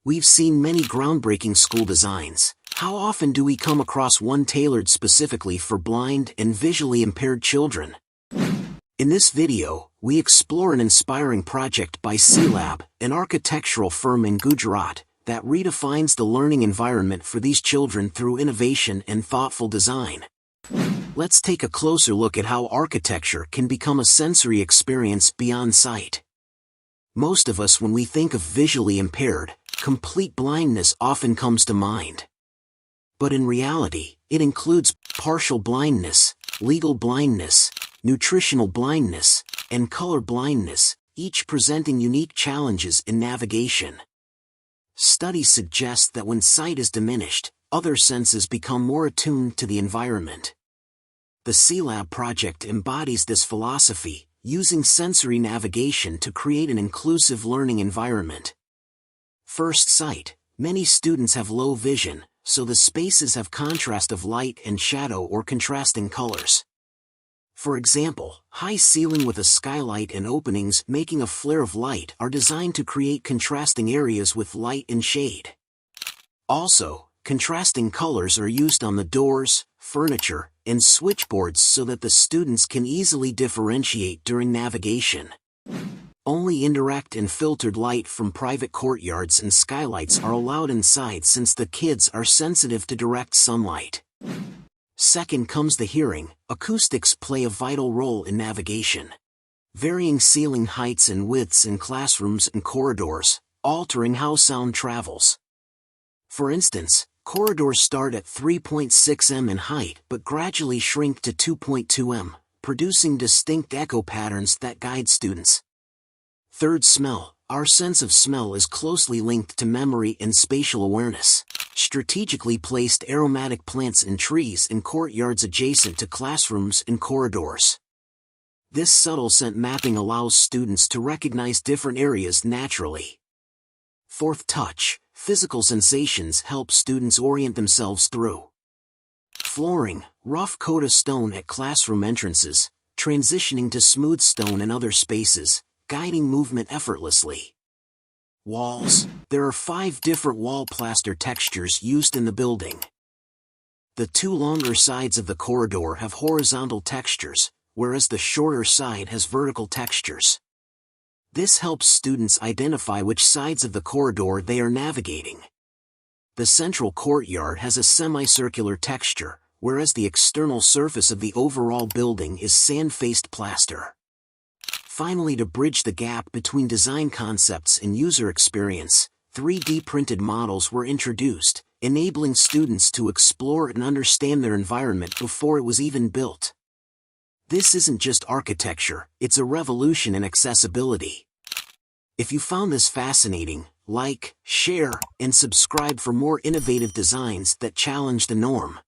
We've seen many groundbreaking school designs. How often do we come across one tailored specifically for blind and visually impaired children? In this video, we explore an inspiring project by SEAlab, an architectural firm in Gujarat, that redefines the learning environment for these children through innovation and thoughtful design. Let's take a closer look at how architecture can become a sensory experience beyond sight. Most of us, when we think of visually impaired, complete blindness often comes to mind. But in reality, it includes partial blindness, legal blindness, nutritional blindness, and color blindness, each presenting unique challenges in navigation. Studies suggest that when sight is diminished, other senses become more attuned to the environment. The SEAlab project embodies this philosophy, using sensory navigation to create an inclusive learning environment. First sight. Many students have low vision, so the spaces have contrast of light and shadow or contrasting colors. For example, high ceiling with a skylight and openings making a flare of light are designed to create contrasting areas with light and shade. Also, contrasting colors are used on the doors, furniture, and switchboards so that the students can easily differentiate during navigation. Only indirect and filtered light from private courtyards and skylights are allowed inside since the kids are sensitive to direct sunlight. Second comes the hearing. Acoustics play a vital role in navigation. Varying ceiling heights and widths in classrooms and corridors, altering how sound travels. For instance, corridors start at 3.6 m in height but gradually shrink to 2.2 m, producing distinct echo patterns that guide students. Third, smell. Our sense of smell is closely linked to memory and spatial awareness. Strategically placed aromatic plants and trees in courtyards adjacent to classrooms and corridors. This subtle scent mapping allows students to recognize different areas naturally. Fourth, touch. Physical sensations help students orient themselves through flooring, rough coat of stone at classroom entrances, transitioning to smooth stone in other spaces, guiding movement effortlessly. Walls. There are 5 different wall plaster textures used in the building. The 2 longer sides of the corridor have horizontal textures, whereas the shorter side has vertical textures. This helps students identify which sides of the corridor they are navigating. The central courtyard has a semicircular texture, whereas the external surface of the overall building is sand-faced plaster. Finally, to bridge the gap between design concepts and user experience, 3D printed models were introduced, enabling students to explore and understand their environment before it was even built. This isn't just architecture, it's a revolution in accessibility. If you found this fascinating, like, share, and subscribe for more innovative designs that challenge the norm.